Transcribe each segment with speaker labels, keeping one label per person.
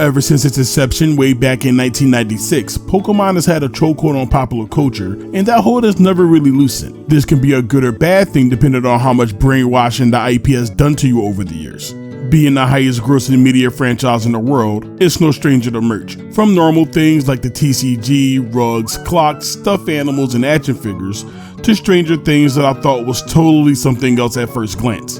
Speaker 1: Ever since its inception way back in 1996, Pokemon has had a chokehold on popular culture, and that hold has never really loosened. This can be a good or bad thing depending on how much brainwashing the IP has done to you over the years. Being the highest grossing media franchise in the world, it's no stranger to merch. From normal things like the TCG, rugs, clocks, stuffed animals, and action figures, to stranger things that I thought was totally something else at first glance.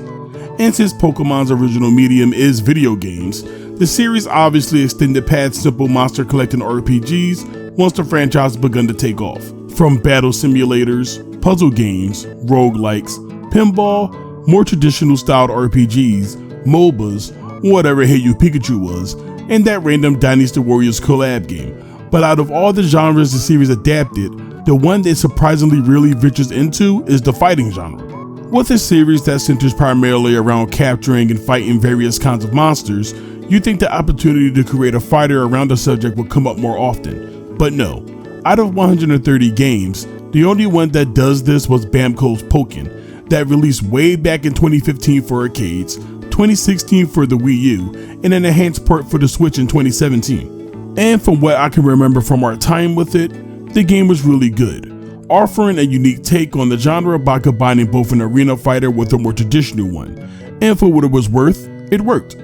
Speaker 1: And since Pokemon's original medium is video games, the series obviously extended past simple monster collecting RPGs once the franchise begun to take off. From battle simulators, puzzle games, roguelikes, pinball, more traditional styled RPGs, MOBAs, whatever Hey You Pikachu was, and that random Dynasty Warriors collab game. But out of all the genres the series adapted, the one that surprisingly really ventures into is the fighting genre. With a series that centers primarily around capturing and fighting various kinds of monsters, you'd think the opportunity to create a fighter around the subject would come up more often. But no, out of 130 games, the only one that does this was Bamco's Pokken, that released way back in 2015 for arcades, 2016 for the Wii U, and an enhanced port for the Switch in 2017. And from what I can remember from our time with it, the game was really good, offering a unique take on the genre by combining both an arena fighter with a more traditional one. And for what it was worth, it worked.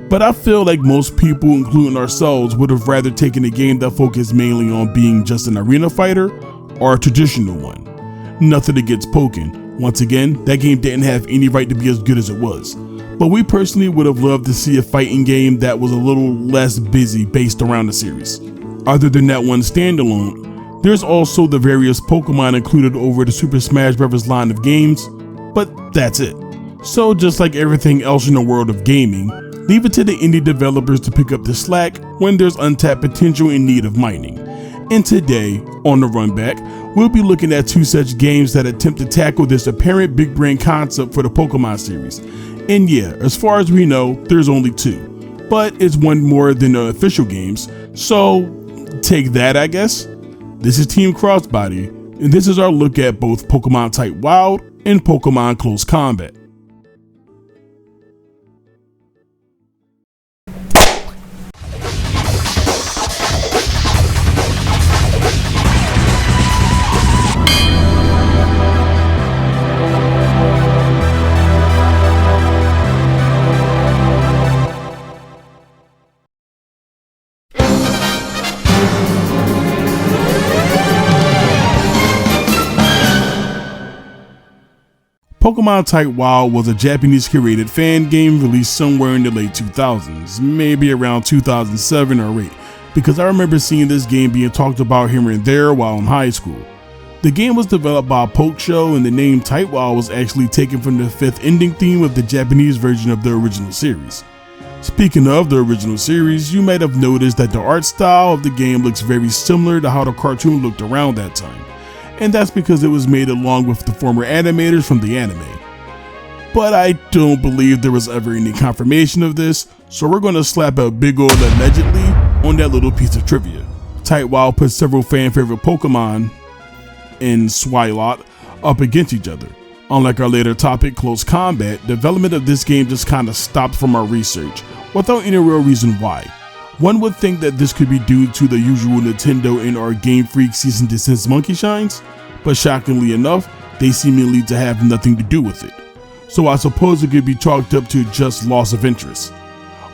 Speaker 1: But I feel like most people, including ourselves, would have rather taken a game that focused mainly on being just an arena fighter or a traditional one. Nothing against Pokken. Once again, that game didn't have any right to be as good as it was. But we personally would have loved to see a fighting game that was a little less busy based around the series. Other than that one standalone, there's also the various Pokemon included over the Super Smash Bros. Line of games, but that's it. So just like everything else in the world of gaming, leave it to the indie developers to pick up the slack when there's untapped potential in need of mining. And today, on the Runback, we'll be looking at two such games that attempt to tackle this apparent big brain concept for the Pokemon series. And yeah, as far as we know, there's only two, but it's one more than the official games, so take that, I guess. This is Team Crossbody, and this is our look at both Pokemon Type Wild and Pokemon Close Combat. Pokemon Type Wild was a Japanese curated fan game released somewhere in the late 2000s, maybe around 2007 or 8, because I remember seeing this game being talked about here and there while in high school. The game was developed by Poke Show, and the name Type Wild was actually taken from the 5th ending theme of the Japanese version of the original series. Speaking of the original series, you might have noticed that the art style of the game looks very similar to how the cartoon looked around that time. And that's because it was made along with the former animators from the anime. But I don't believe there was ever any confirmation of this, so we're going to slap a big old allegedly on that little piece of trivia. Type Wild put several fan favorite Pokemon in Swilot up against each other. Unlike our later topic, Close Combat, development of this game just kinda stopped from our research, without any real reason why. One would think that this could be due to the usual Nintendo and our Gamefreak cease and desist monkey shines, but shockingly enough, they seemingly to have nothing to do with it. So I suppose it could be chalked up to just loss of interest.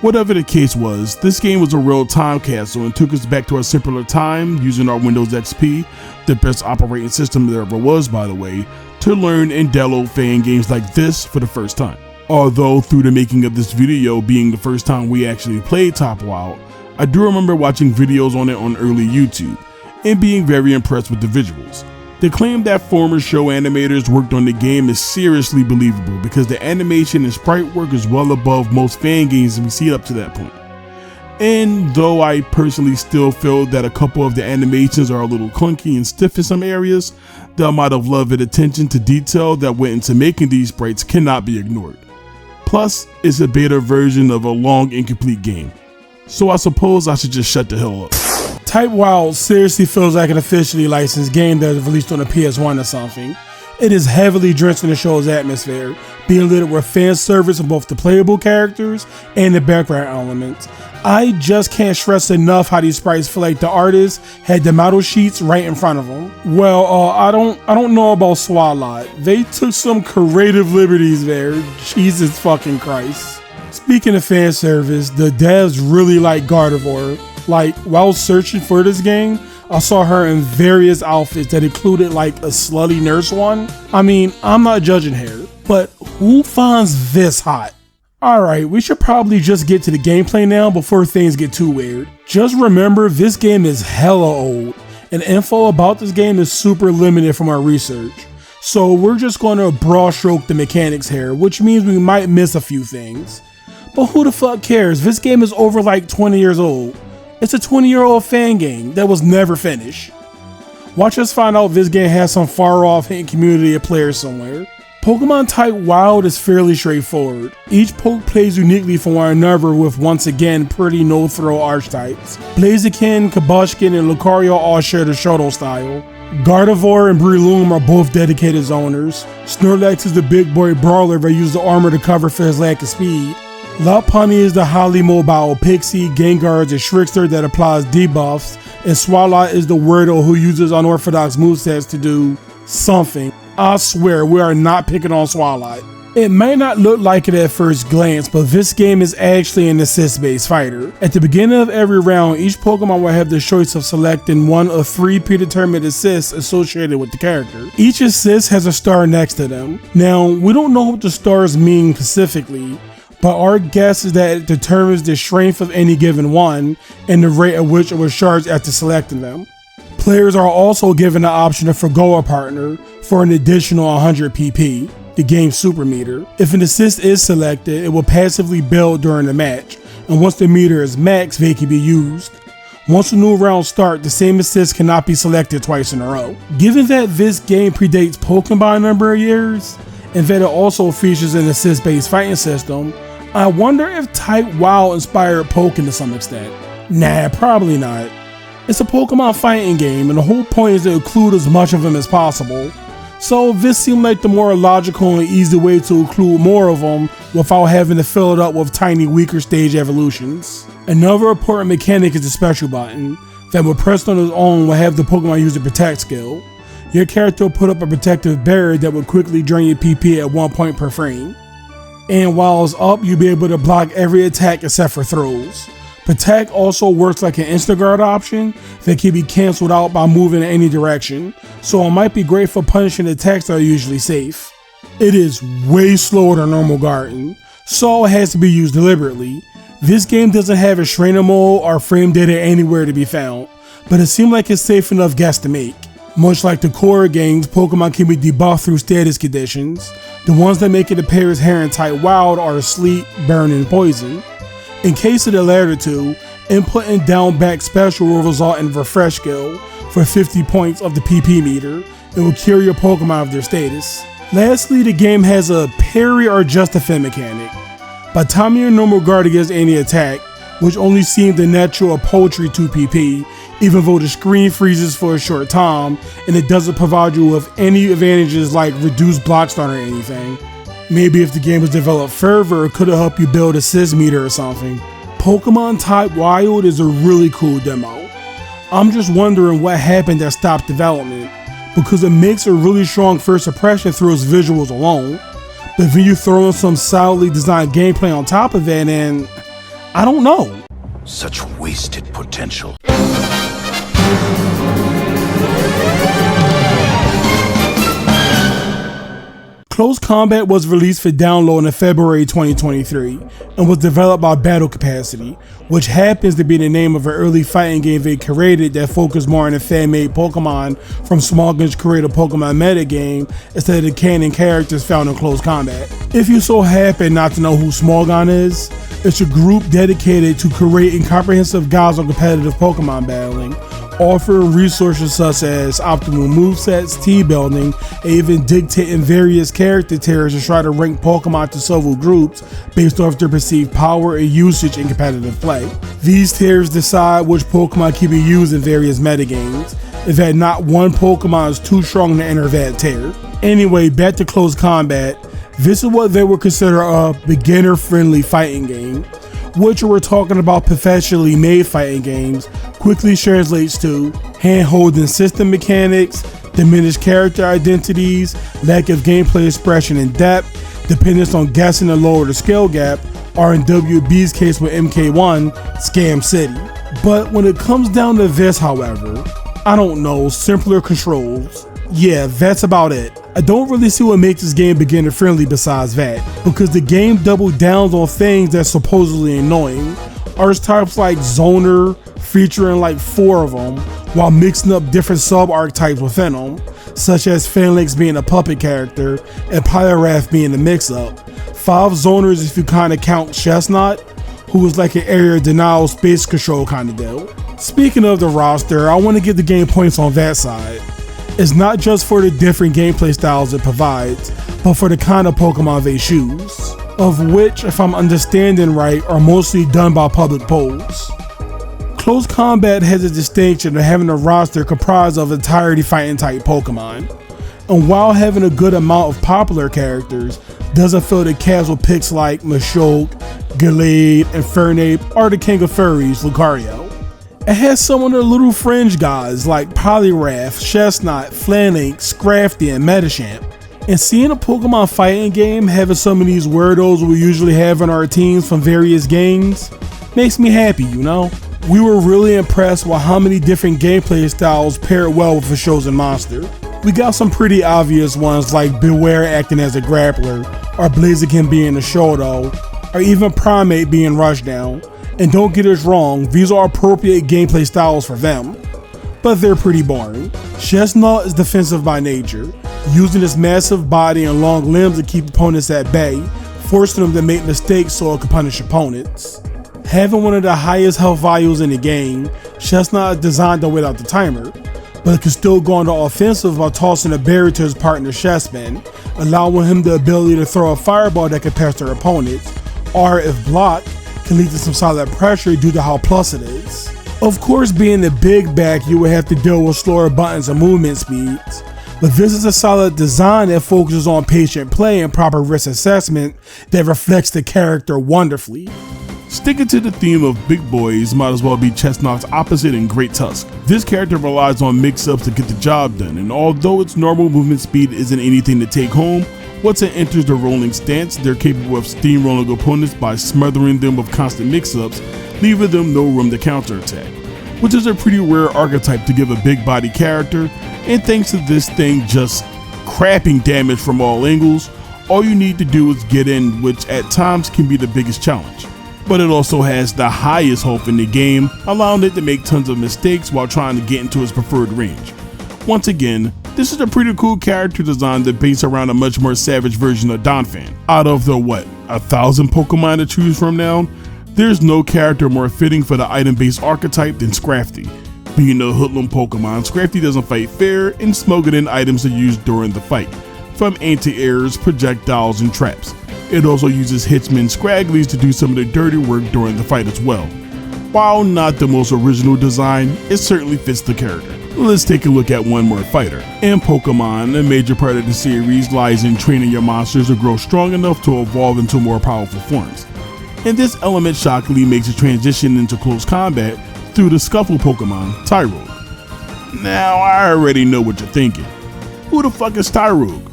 Speaker 1: Whatever the case was, this game was a real time capsule and took us back to a simpler time using our Windows XP, the best operating system there ever was by the way, to learn and download fan games like this for the first time. Although through the making of this video being the first time we actually played Type Wild, I do remember watching videos on it on early YouTube and being very impressed with the visuals. The claim that former show animators worked on the game is seriously believable because the animation and sprite work is well above most fan games we see up to that point. And though I personally still feel that a couple of the animations are a little clunky and stiff in some areas, the amount of love and attention to detail that went into making these sprites cannot be ignored. Plus, it's a beta version of a long incomplete game. So I suppose I should just shut the hell up.
Speaker 2: Type Wild seriously feels like an officially licensed game that is released on a PS1 or something. It is heavily drenched in the show's atmosphere, being littered with fan service of both the playable characters and the background elements. I just can't stress enough how these sprites feel like the artist had the model sheets right in front of them. Well, I don't know about Swalot. They took some creative liberties there. Jesus fucking Christ. Speaking of fan service, the devs really like Gardevoir. Like, while searching for this game, I saw her in various outfits that included like a slutty nurse one. I mean, I'm not judging here, but who finds this hot? Alright, we should probably just get to the gameplay now before things get too weird. Just remember, this game is hella old, and info about this game is super limited from our research. So we're just going to broad stroke the mechanics here, which means we might miss a few things. But who the fuck cares? This game is over like 20 years old. It's a 20-year-old fan game that was never finished. Watch us find out if this game has some far off hidden community of players somewhere. Pokemon type Wild is fairly straightforward. Each poke plays uniquely from one another with once again pretty no-throw archetypes. Blaziken, Kabushkin, and Lucario all share the Shoto style. Gardevoir and Breloom are both dedicated zoners. Snorlax is the big boy brawler that uses the armor to cover for his lack of speed. Lopunny is the highly mobile Pixie, Gengar is a Shrikster that applies debuffs, and Swalot is the weirdo who uses unorthodox movesets to do something. I swear, we are not picking on Swalot. It may not look like it at first glance, but this game is actually an assist-based fighter. At the beginning of every round, each Pokemon will have the choice of selecting one of 3 predetermined assists associated with the character. Each assist has a star next to them. Now, we don't know what the stars mean specifically, but our guess is that it determines the strength of any given one and the rate at which it was charged after selecting them. Players are also given the option to forgo a partner for an additional 100 PP, the game's super meter. If an assist is selected, it will passively build during the match, and once the meter is maxed, they can be used. Once a new round starts, the same assist cannot be selected twice in a row. Given that this game predates Pokemon by a number of years, and that it also features an assist-based fighting system, I wonder if Type WoW inspired Pokken to some extent. Nah, probably not. It's a Pokemon fighting game, and the whole point is to include as much of them as possible. So this seemed like the more logical and easy way to include more of them without having to fill it up with tiny weaker stage evolutions. Another important mechanic is the special button, that when pressed on its own will have the Pokemon use the protect skill. Your character will put up a protective barrier that will quickly drain your PP at 1 point per frame. And while it's up, you'll be able to block every attack except for throws. Protect also works like an instant guard option that can be cancelled out by moving in any direction, so it might be great for punishing attacks that are usually safe. It is way slower than normal guarding, so it has to be used deliberately. This game doesn't have a trainer mode or frame data anywhere to be found, but it seemed like it's safe enough guess to make. Much like the core games, Pokemon can be debuffed through status conditions. The ones that make it appear as Herring type Wild are Sleep, Burn, and Poison. In case of the latter two, inputting down back special will result in refresh skill for 50 points of the PP meter. It will cure your Pokemon of their status. Lastly, the game has a parry or just defend mechanic. By timing your normal guard against any attack, which only seems the natural poultry 2 PP, even though the screen freezes for a short time and it doesn't provide you with any advantages like reduced block stun or anything. Maybe if the game was developed further, it could have helped you build assist meter or something. Pokemon type Wild is a really cool demo. I'm just wondering what happened that stopped development, because it makes a really strong first impression through its visuals alone, but then you throw in some solidly designed gameplay on top of it and I don't know.
Speaker 3: Such wasted potential.
Speaker 2: Close Combat was released for download in February 2023 and was developed by Battle Capacity, which happens to be the name of an early fighting game they created that focused more on the fan-made Pokemon from Smogon's created Pokemon metagame instead of the canon characters found in Close Combat. If you so happen not to know who Smogon is, it's a group dedicated to creating comprehensive guides on competitive Pokemon battling, offering resources such as optimal movesets, team building, and even dictating various character tiers to try to rank Pokemon to several groups based off their perceived power and usage in competitive play. These tiers decide which Pokemon can be used in various metagames, and that not one Pokemon is too strong to enter that tier. Anyway, back to Close Combat. This is what they would consider a beginner-friendly fighting game. which we're talking about professionally made fighting games, quickly translates to hand-holding system mechanics, diminished character identities, lack of gameplay expression and depth, dependence on guessing to lower the skill gap, or in WB's case with MK1, Scam City. But when it comes down to this, however, I don't know, simpler controls. Yeah, that's about it. I don't really see what makes this game beginner friendly besides that, because the game doubled down on things that's supposedly annoying. Archetypes like Zoner, featuring like 4 of them, while mixing up different sub-archetypes within them, such as Phalanx being a puppet character and Pyrorath being a mix-up. 5 Zoners if you kinda count Chestnut, who is like an area denial space control kinda deal. Speaking of the roster, I want to give the game points on that side. It's not just for the different gameplay styles it provides, but for the kind of Pokemon they choose, of which, if I'm understanding right, are mostly done by public polls. Close Combat has a distinction of having a roster comprised of entirely fighting type Pokemon, and while having a good amount of popular characters, doesn't feel the casual picks like Machoke, Gallade, and Fernape, or the king of furries, Lucario. It has some of the little fringe guys like Poliwrath, Chestnut, Phalanx, Scrafty, and Metachamp. And seeing a Pokemon fighting game having some of these weirdos we usually have in our teams from various games makes me happy, you know? We were really impressed with how many different gameplay styles paired well with the chosen monster. We got some pretty obvious ones like Beware acting as a grappler, or Blaziken being a Shoto, or even Primate being Rushdown. And don't get us wrong, these are appropriate gameplay styles for them, but they're pretty boring. Chestnut is defensive by nature, using his massive body and long limbs to keep opponents at bay, forcing them to make mistakes so it can punish opponents. Having one of the highest health values in the game, Chestnut is designed to wait out the timer, but it can still go on the offensive by tossing a berry to his partner Chespin, allowing him the ability to throw a fireball that can pass their opponents, or if blocked, can lead to some solid pressure due to how plus it is. Of course, being the big back, you would have to deal with slower buttons and movement speeds, but this is a solid design that focuses on patient play and proper risk assessment that reflects the character wonderfully.
Speaker 1: Sticking to the theme of big boys might as well be Chestnut's opposite in Great Tusk. This character relies on mix-ups to get the job done, and although its normal movement speed isn't anything to take home, once it enters the rolling stance, they're capable of steamrolling opponents by smothering them with constant mix-ups, leaving them no room to counterattack, which is a pretty rare archetype to give a big body character, and thanks to this thing just crapping damage from all angles, all you need to do is get in, which at times can be the biggest challenge. But it also has the highest health in the game, allowing it to make tons of mistakes while trying to get into its preferred range. Once again, this is a pretty cool character design that based around a much more savage version of Donphan. Out of the 1,000 Pokemon to choose from now, there's no character more fitting for the item-based archetype than Scrafty. Being a hoodlum Pokemon, Scrafty doesn't fight fair and smuggling in items to use during the fight, from anti-airs, projectiles, and traps. It also uses Hitchman Scragglies to do some of the dirty work during the fight as well. While not the most original design, it certainly fits the character. Let's take a look at one more fighter. In Pokemon, a major part of the series lies in training your monsters to grow strong enough to evolve into more powerful forms. And this element shockingly makes a transition into close combat through the Scuffle Pokemon, Tyrogue. Now, I already know what you're thinking. Who the fuck is Tyrogue?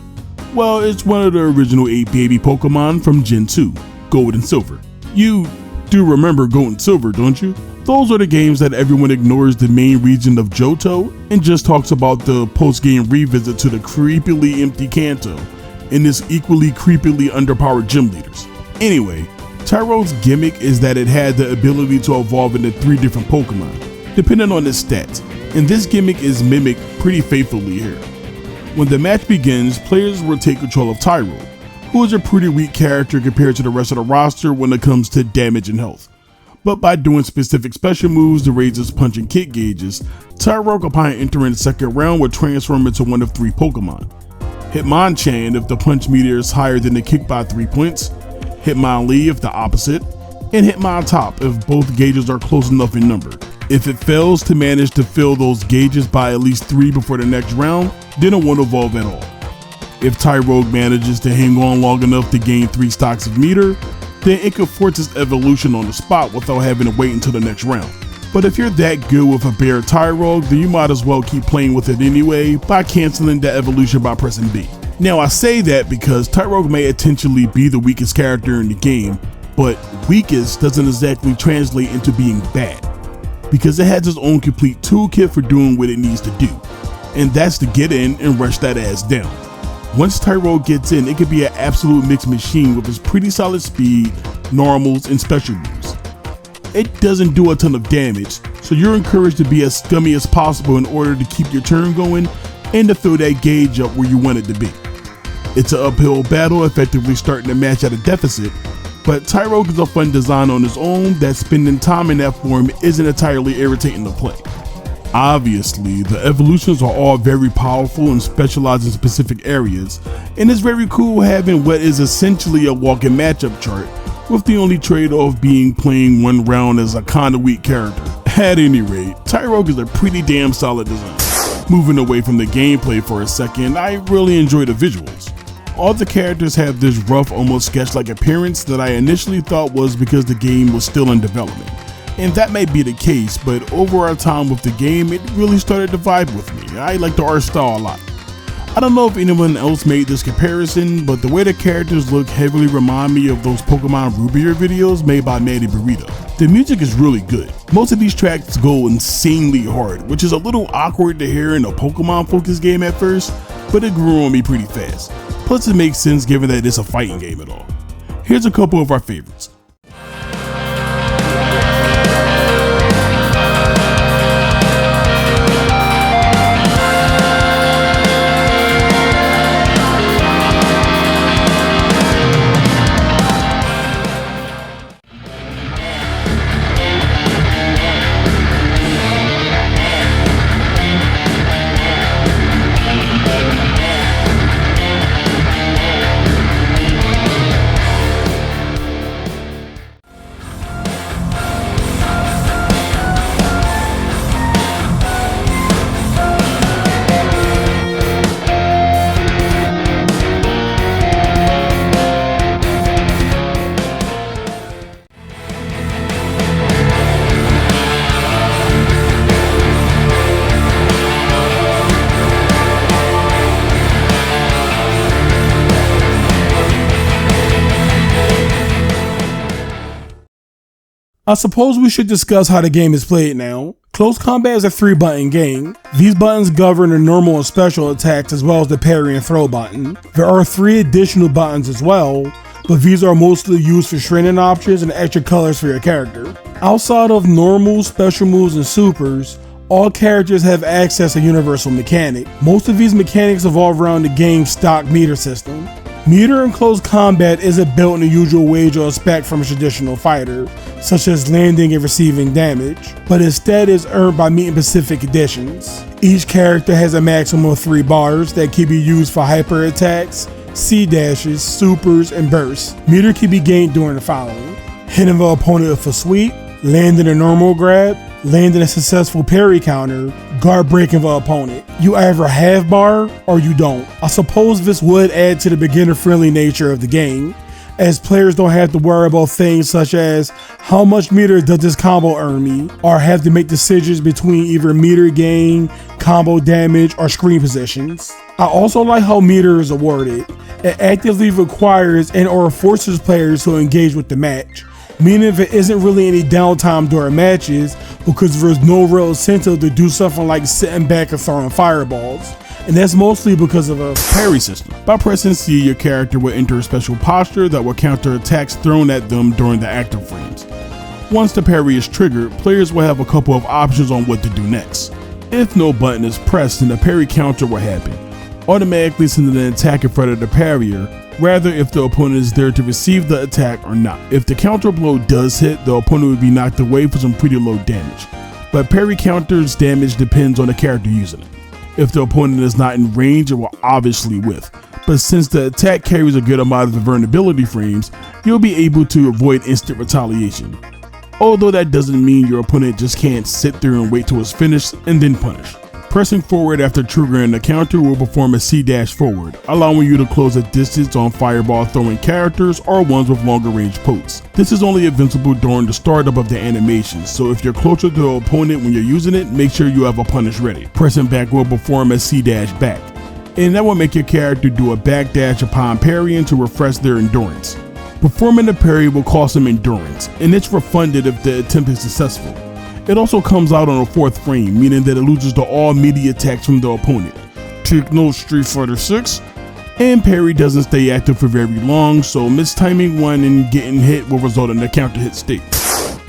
Speaker 1: Well, it's one of the original 8 baby Pokemon from Gen 2, Gold and Silver. You do remember Gold and Silver, don't you? Those are the games that everyone ignores the main region of Johto and just talks about the post-game revisit to the creepily empty Kanto and its equally creepily underpowered gym leaders. Anyway, Tyrogue's gimmick is that it had the ability to evolve into 3 different Pokemon, depending on its stats, and this gimmick is mimicked pretty faithfully here. When the match begins, players will take control of Tyrogue, who is a pretty weak character compared to the rest of the roster when it comes to damage and health. But by doing specific special moves to raise its punch and kick gauges, Tyrogue upon entering the second round will transform into one of 3 Pokemon. Hitmonchan if the punch meter is higher than the kick by 3 points, Hitmonlee if the opposite, and Hitmontop if both gauges are close enough in number. If it fails to manage to fill those gauges by at least 3 before the next round, then it won't evolve at all. If Tyrogue manages to hang on long enough to gain 3 stocks of meter, then it could force its evolution on the spot without having to wait until the next round. But if you're that good with a bare Tyrogue, then you might as well keep playing with it anyway by canceling that evolution by pressing B. Now I say that because Tyrogue may intentionally be the weakest character in the game, but weakest doesn't exactly translate into being bad, because it has its own complete toolkit for doing what it needs to do, and that's to get in and rush that ass down. Once Tyrogue gets in, it could be an absolute mixed machine with its pretty solid speed, normals, and special moves. It doesn't do a ton of damage, so you're encouraged to be as scummy as possible in order to keep your turn going and to throw that gauge up where you want it to be. It's an uphill battle, effectively starting the match at a deficit, but Tyrogue is a fun design on its own that spending time in that form isn't entirely irritating to play. Obviously, the evolutions are all very powerful and specialize in specific areas, and it's very cool having what is essentially a walking matchup chart, with the only trade-off being playing one round as a kinda weak character. At any rate, Tyrogue is a pretty damn solid design. Moving away from the gameplay for a second, I really enjoy the visuals. All the characters have this rough, almost sketch-like appearance that I initially thought was because the game was still in development. And that may be the case, but over our time with the game, it really started to vibe with me. I like the art style a lot. I don't know if anyone else made this comparison, but the way the characters look heavily remind me of those Pokemon Rubier videos made by Manny Burrito. The music is really good. Most of these tracks go insanely hard, which is a little awkward to hear in a Pokemon focused game at first, but it grew on me pretty fast. Plus it makes sense given that it's a fighting game at all. Here's a couple of our favorites.
Speaker 2: I suppose we should discuss how the game is played now. Close Combat is a 3-button game. These buttons govern the normal and special attacks as well as the parry and throw button. There are 3 additional buttons as well, but these are mostly used for training options and extra colors for your character. Outside of normal, special moves, and supers, all characters have access to universal mechanic. Most of these mechanics evolve around the game's stock meter system. Meter in Close Combat isn't built in the usual wage or spec from a traditional fighter, such as landing and receiving damage, but instead is earned by meeting specific conditions. Each character has a maximum of 3 bars that can be used for hyper attacks, C-dashes, supers, and bursts. Meter can be gained during the following: hitting the opponent with a sweep, landing a normal grab, landing a successful parry counter, guard breaking the opponent. You either have bar or you don't. I suppose this would add to the beginner friendly nature of the game, as players don't have to worry about things such as how much meter does this combo earn me, or have to make decisions between either meter gain, combo damage, or screen positions. I also like how meter is awarded. It actively requires and or forces players to engage with the match, meaning there isn't really any downtime during matches because there's no real incentive to do something like sitting back and throwing fireballs. And that's mostly because of a
Speaker 1: parry system. By pressing C, your character will enter a special posture that will counter attacks thrown at them during the active frames. Once the parry is triggered, players will have a couple of options on what to do next. If no button is pressed, then the parry counter will happen, automatically sending an attack in front of the parrier, rather if the opponent is there to receive the attack or not. If the counter blow does hit, the opponent would be knocked away for some pretty low damage, but parry counter's damage depends on the character using it. If the opponent is not in range, it will obviously whiff, but since the attack carries a good amount of the vulnerability frames, you'll be able to avoid instant retaliation. Although that doesn't mean your opponent just can't sit there and wait till it's finished and then punish. Pressing forward after triggering the counter will perform a C- forward, allowing you to close a distance on fireball throwing characters or ones with longer range pokes. This is only invincible during the startup of the animation, so if you're closer to the opponent when you're using it, make sure you have a punish ready. Pressing back will perform a C- back, and that will make your character do a backdash upon parrying to refresh their endurance. Performing the parry will cost them endurance, and it's refunded if the attempt is successful. It also comes out on a 4th frame, meaning that it loses to all melee attacks from the opponent. Take note, Street Fighter 6. And parry doesn't stay active for very long, so mistiming one and getting hit will result in a counter hit state.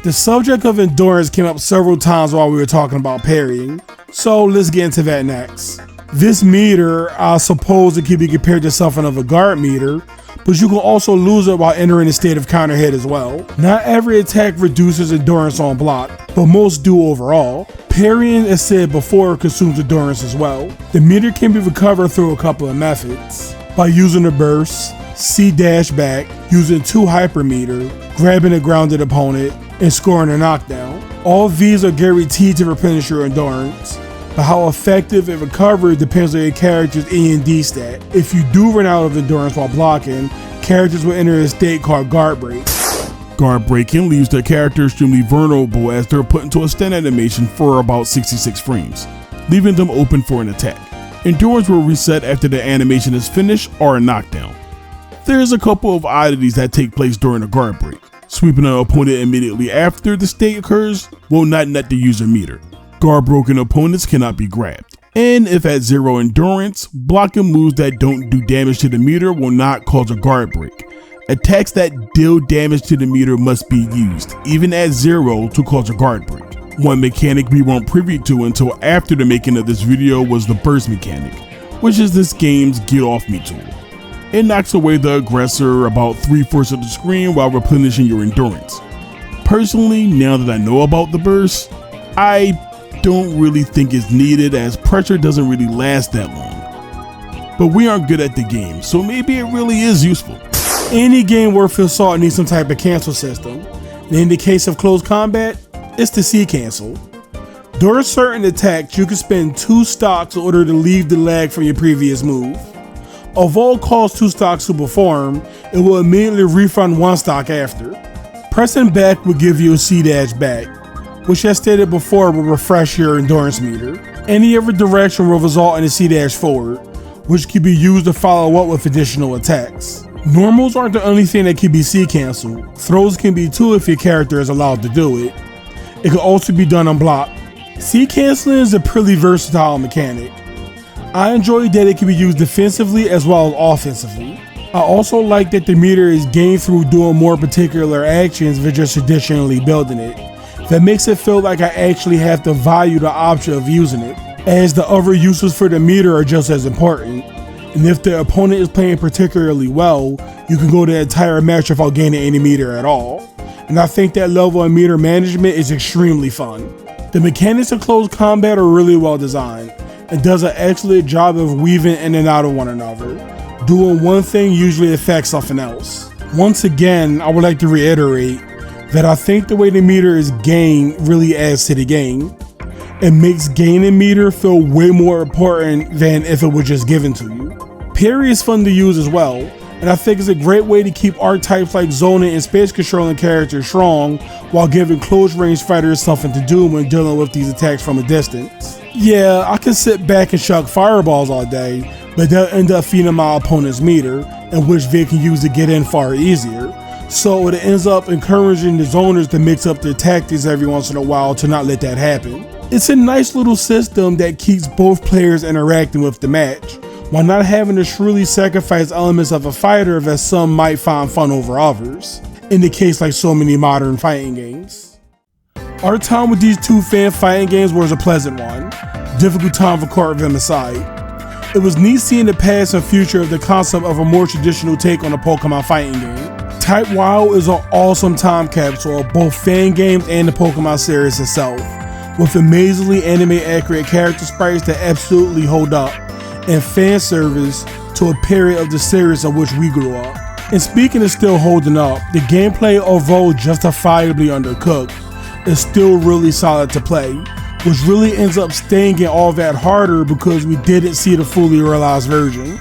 Speaker 2: The subject of endurance came up several times while we were talking about parrying, so let's get into that next. This meter, I suppose it could be compared to something of a guard meter, but you can also lose it while entering a state of counter hit as well. Not every attack reduces endurance on block, but most do overall. Parrying, as said before, consumes endurance as well. The meter can be recovered through a couple of methods. By using a burst, C- back, using 2 hyper meter, grabbing a grounded opponent, and scoring a knockdown. All of these are guaranteed to replenish your endurance, but how effective and recovery depends on your character's E and D stat. If you do run out of endurance while blocking, characters will enter a state called guard break.
Speaker 1: Guard breaking leaves their character extremely vulnerable as they're put into a stun animation for about 66 frames, leaving them open for an attack. Endurance will reset after the animation is finished or a knockdown. There's a couple of oddities that take place during a guard break. Sweeping an opponent immediately after the state occurs will not net the user meter. Guard broken opponents cannot be grabbed. And if at 0 endurance, blocking moves that don't do damage to the meter will not cause a guard break. Attacks that deal damage to the meter must be used, even at 0, to cause a guard break. One mechanic we weren't privy to until after the making of this video was the burst mechanic, which is this game's get off me tool. It knocks away the aggressor about 3/4 of the screen while replenishing your endurance. Personally, now that I know about the burst, I don't really think it's needed as pressure doesn't really last that long. But we aren't good at the game, so maybe it really is useful.
Speaker 2: Any game worth your salt needs some type of cancel system, and in the case of close combat, it's the C cancel. During certain attacks, you can spend 2 stocks in order to leave the lag from your previous move. Although it costs 2 stocks to perform, it will immediately refund 1 stock after. Pressing back will give you a C- back, which as stated before will refresh your endurance meter. Any other direction will result in a C- forward, which can be used to follow up with additional attacks. Normals aren't the only thing that can be C canceled. Throws can be too if your character is allowed to do it. It can also be done unblocked. C canceling is a pretty versatile mechanic. I enjoy that it can be used defensively as well as offensively. I also like that the meter is gained through doing more particular actions than just traditionally building it. That makes it feel like I actually have to value the option of using it, as the other uses for the meter are just as important. And if the opponent is playing particularly well, you can go the entire match without gaining any meter at all. And I think that level of meter management is extremely fun. The mechanics of close combat are really well designed, and does an excellent job of weaving in and out of one another. Doing one thing usually affects something else. Once again, I would like to reiterate that I think the way the meter is gained really adds to the game. It makes gaining meter feel way more important than if it was just given to you. Parry is fun to use as well, and I think it's a great way to keep archetypes like zoning and space controlling characters strong while giving close range fighters something to do when dealing with these attacks from a distance. Yeah, I can sit back and chuck fireballs all day, but they'll end up feeding my opponent's meter, in which they can use to get in far easier. So it ends up encouraging the zoners to mix up their tactics every once in a while to not let that happen. It's a nice little system that keeps both players interacting with the match, while not having to truly sacrifice elements of a fighter that some might find fun over others, in the case like so many modern fighting games. Our time with these 2 fan fighting games was a pleasant one, difficult time for court of them aside. It was neat seeing the past and future of the concept of a more traditional take on a Pokemon fighting game. Type WoW is an awesome time capsule of both fan games and the Pokemon series itself, with amazingly anime accurate character sprites that absolutely hold up, and fan service to a period of the series of which we grew up. And speaking of still holding up, the gameplay, although justifiably undercooked, is still really solid to play, which really ends up staying all that harder because we didn't see the fully realized version.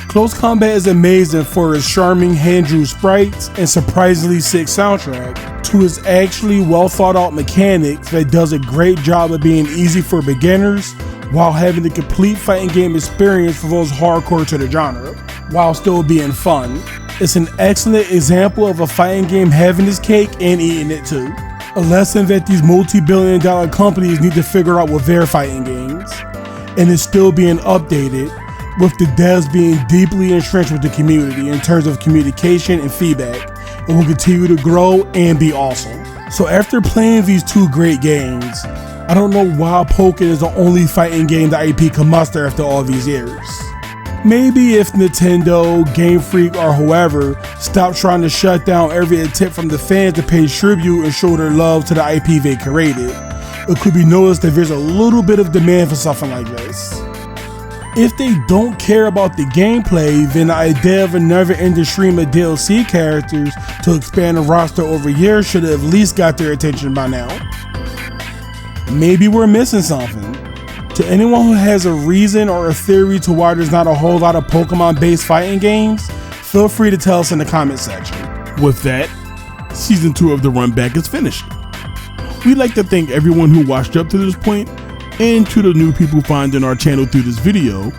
Speaker 2: Close Combat is amazing for its charming hand-drew sprites and surprisingly sick soundtrack, to its actually well thought out mechanics that does a great job of being easy for beginners while having the complete fighting game experience for those hardcore to the genre, while still being fun. It's an excellent example of a fighting game having its cake and eating it too. A lesson that these multi-billion-dollar companies need to figure out with their fighting games, and it's still being updated, with the devs being deeply entrenched with the community in terms of communication and feedback, and will continue to grow and be awesome. So after playing these two great games, I don't know why Pokken is the only fighting game the IP can muster after all these years. Maybe if Nintendo, Gamefreak, or whoever stopped trying to shut down every attempt from the fans to pay tribute and show their love to the IP they created, it could be noticed that there's a little bit of demand for something like this. If they don't care about the gameplay, then the idea of a never-ending stream of DLC characters to expand the roster over years should have at least got their attention by now. Maybe we're missing something. To anyone who has a reason or a theory to why there's not a whole lot of Pokemon-based fighting games, feel free to tell us in the comment section.
Speaker 1: With that, Season 2 of the Runback is finished. We'd like to thank everyone who watched up to this point, and to the new people finding our channel through this video.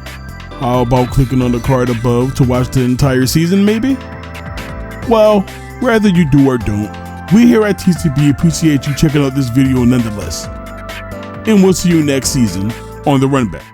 Speaker 1: How about clicking on the card above to watch the entire season maybe? Well, whether you do or don't, we here at TCB appreciate you checking out this video nonetheless. And we'll see you next season on the Runback.